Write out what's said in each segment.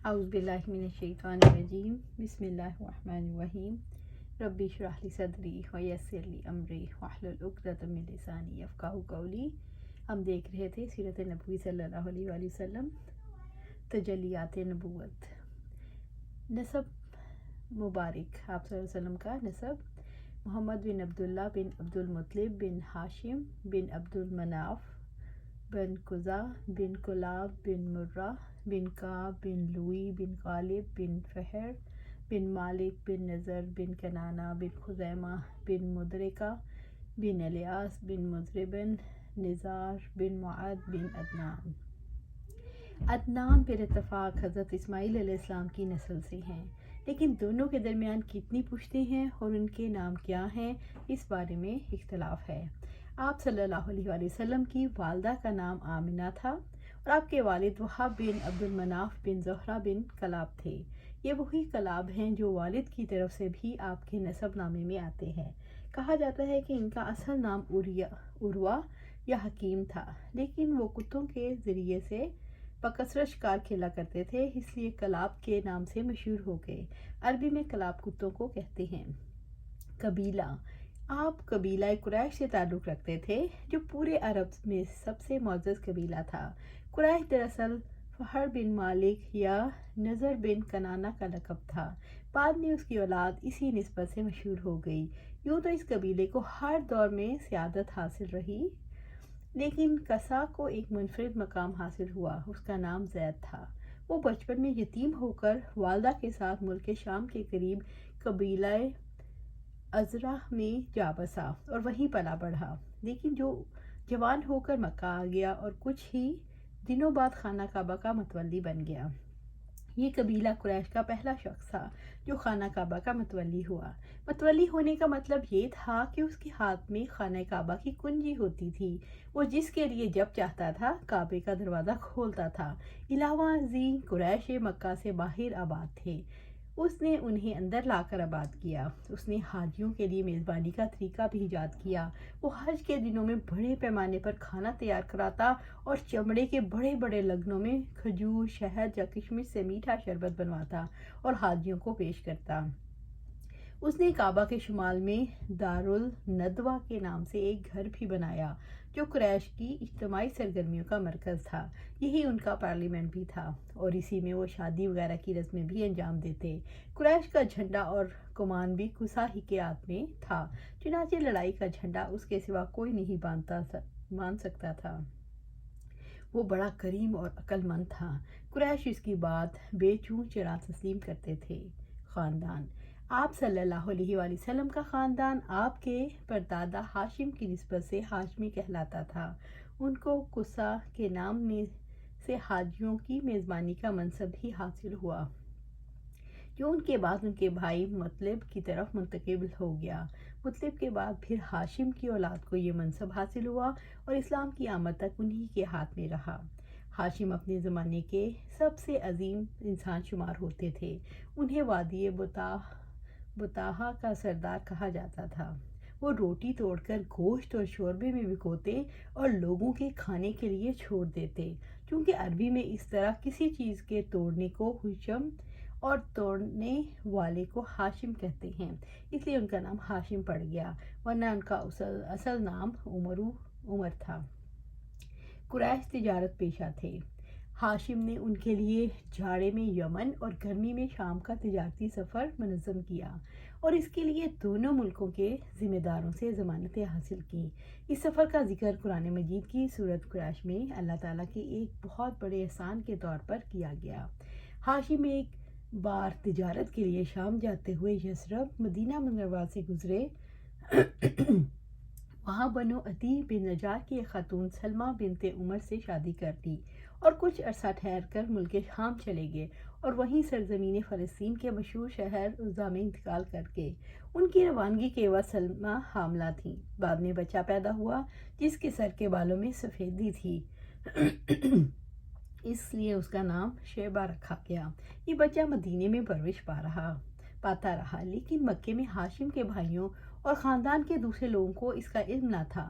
اعوذ باللہ من الشیطان الرجیم بسم اللہ الرحمن الرحیم ربی اشرح لی صدری ویسر لی امری واحلل عقدۃ من لسانی یفقہوا قولی۔ ہم دیکھ رہے تھے سیرت نبوی صلی اللہ علیہ وآلہ وسلم، تجلیات نبوت۔ نسب مبارک، آپ صلی اللہ علیہ وسلم کا نسب محمد بن عبداللہ بن عبد المطلب بن ہاشم بن عبد المناف بن قزا بن کلاب بن مرہ بن کعب بن لوئی بن غالب بن فہر بن مالک بن نضر بن کنانہ بن خزیمہ بن مدرکہ بن الیاس بن مضر بن نزار بن معد بن عدنان۔ عدنان پر اتفاق حضرت اسماعیل علیہ السلام کی نسل سے ہیں، لیکن دونوں کے درمیان کتنی پشتیں ہیں اور ان کے نام کیا ہیں، اس بارے میں اختلاف ہے۔ آپ صلی اللہ علیہ وآلہ وسلم کی والدہ کا نام آمنہ تھا اور آپ کے والد وہب بن عبد المناف بن زہرہ بن کلاب تھے۔ یہ وہی کلاب ہیں جو والد کی طرف سے بھی آپ کے نسب نامے میں آتے ہیں۔ کہا جاتا ہے کہ ان کا اصل نام عروہ یا حکیم تھا، لیکن وہ کتوں کے ذریعے سے بکثرت شکار کھیلا کرتے تھے، اس لیے کلاب کے نام سے مشہور ہو گئے۔ عربی میں کلاب کتوں کو کہتے ہیں۔ قبیلہ، آپ قبیلہ قریش سے تعلق رکھتے تھے جو پورے عرب میں سب سے معزز قبیلہ تھا۔ قریش دراصل فہر بن مالک یا نضر بن کنانہ کا لقب تھا، بعد میں اس کی اولاد اسی نسبت سے مشہور ہو گئی۔ یوں تو اس قبیلے کو ہر دور میں سیادت حاصل رہی، لیکن کسا کو ایک منفرد مقام حاصل ہوا، اس کا نام زید تھا۔ وہ بچپن میں یتیم ہو کر والدہ کے ساتھ ملک شام کے قریب قبیلہ ازرہ میں جا بسا اور وہیں پلا بڑھا، لیکن جو جوان ہو کر مکہ آ گیا اور کچھ ہی دنوں بعد خانہ کعبہ کا متولی بن گیا۔ یہ قبیلہ قریش کا پہلا شخص تھا جو خانہ کعبہ کا متولی ہوا۔ متولی ہونے کا مطلب یہ تھا کہ اس کے ہاتھ میں خانہ کعبہ کی کنجی ہوتی تھی، وہ جس کے لیے جب چاہتا تھا کعبے کا دروازہ کھولتا تھا۔ علاوہ ازیں قریش مکہ سے باہر آباد تھے، اس نے انہیں اندر لا کر آباد کیا۔ اس نے حاجیوں کے لیے میزبانی کا طریقہ بھی ایجاد کیا۔ وہ حج کے دنوں میں بڑے پیمانے پر کھانا تیار کراتا اور چمڑے کے بڑے بڑے لگنوں میں کھجور، شہد یا کشمش سے میٹھا شربت بنواتا اور حاجیوں کو پیش کرتا۔ اس نے کعبہ کے شمال میں دارالندوہ کے نام سے ایک گھر بھی بنایا جو قریش کی اجتماعی سرگرمیوں کا مرکز تھا۔ یہی ان کا پارلیمنٹ بھی تھا اور اسی میں وہ شادی وغیرہ کی رسمیں بھی انجام دیتے۔ قریش کا جھنڈا اور کمان بھی قصا ہی کے ہاتھ میں تھا، چنانچہ لڑائی کا جھنڈا اس کے سوا کوئی نہیں باندھ سکتا تھا۔ وہ بڑا کریم اور عقل مند تھا۔ قریش اس کی بات بے چون چرا تسلیم کرتے تھے۔ خاندان، آپ صلی اللہ علیہ وآلہ وسلم کا خاندان آپ کے پردادا ہاشم کی نسبت سے ہاشمی کہلاتا تھا۔ ان کو قصہ کے نام میں سے حاجیوں کی میزبانی کا منصب بھی حاصل ہوا، جو ان کے بعد ان کے بھائی مطلب کی طرف منتقل ہو گیا۔ مطلب کے بعد پھر ہاشم کی اولاد کو یہ منصب حاصل ہوا اور اسلام کی آمد تک انہی کے ہاتھ میں رہا۔ ہاشم اپنے زمانے کے سب سے عظیم انسان شمار ہوتے تھے۔ انہیں وادی بطحا کا سردار کہا جاتا تھا۔ وہ روٹی توڑ کر گوشت اور شوربے میں بھگوتے اور لوگوں کے کھانے کے لیے چھوڑ دیتے۔ چونکہ عربی میں اس طرح کسی چیز کے توڑنے کو ہشم اور توڑنے والے کو ہاشم کہتے ہیں، اس لیے ان کا نام ہاشم پڑ گیا، ورنہ ان کا اصل نام عمر تھا۔ قریش تجارت پیشہ تھے۔ ہاشم نے ان کے لیے جاڑے میں یمن اور گرمی میں شام کا تجارتی سفر منظم کیا اور اس کے لیے دونوں ملکوں کے ذمہ داروں سے ضمانتیں حاصل کیں۔ اس سفر کا ذکر قرآن مجید کی سورۃ قریش میں اللہ تعالیٰ کے ایک بہت بڑے احسان کے طور پر کیا گیا۔ ہاشم ایک بار تجارت کے لیے شام جاتے ہوئے یثرب مدینہ منورہ سے گزرے۔ وہاں بنو عدی بن نجار کی ایک خاتون سلمہ بنت عمر سے شادی کر لی اور کچھ عرصہ ٹھہر کر ملک شام چلے گئے اور وہیں سرزمین فلسطین کے مشہور شہر عزہ میں انتقال کر گئے۔ ان کی روانگی کے عوض سلمہ حاملہ تھیں۔ بعد میں بچہ پیدا ہوا جس کے سر کے بالوں میں سفیدی تھی، اس لیے اس کا نام شیبہ رکھا گیا۔ یہ بچہ مدینے میں پرورش پاتا رہا، لیکن مکے میں ہاشم کے بھائیوں اور خاندان کے دوسرے لوگوں کو اس کا علم نہ تھا۔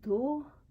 2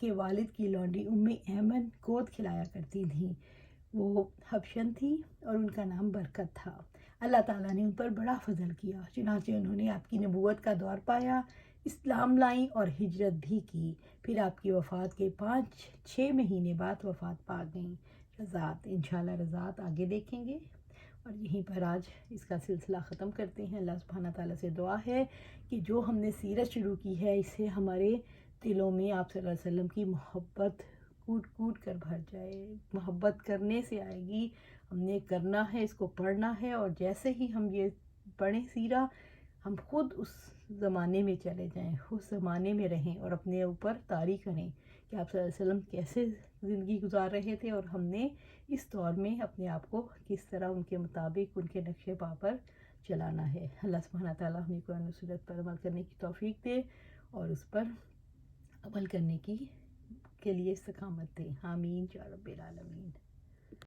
کے والد کی لونڈی ایمن گود کھلایا کرتی تھیں۔ وہ حبشن تھی اور ان کا نام برکت تھا۔ اللہ تعالیٰ نے ان پر بڑا فضل کیا، چنانچہ انہوں نے آپ کی نبوت کا دور پایا، اسلام لائیں اور ہجرت بھی کی۔ پھر آپ کی وفات کے 5-6 مہینے بعد وفات پا گئیں۔ رضاعت، انشاءاللہ رضاعت آگے دیکھیں گے، اور یہیں پر آج اس کا سلسلہ ختم کرتے ہیں۔ اللہ سبحانہ تعالیٰ سے دعا ہے کہ جو ہم نے سیرت شروع کی ہے اس سے ہمارے دلوں میں آپ صلی اللہ علیہ وسلم کی محبت کوٹ کوٹ کر بھر جائے۔ محبت کرنے سے آئے گی، ہم نے کرنا ہے، اس کو پڑھنا ہے، اور جیسے ہی ہم یہ پڑھیں سیرہ، ہم خود اس زمانے میں چلے جائیں، اس زمانے میں رہیں اور اپنے اوپر طاری کریں کہ آپ صلی اللہ علیہ وسلم کیسے زندگی گزار رہے تھے اور ہم نے اس دور میں اپنے آپ کو کس طرح ان کے مطابق ان کے نقشے پا پر چلانا ہے۔ اللہ سبحانہ تعالیٰ ہمیں قرآن و سنت پر عمل کرنے کی توفیق دے اور اس پر عمل کرنے کے لیے استقامت دے۔ آمین یا رب العالمین۔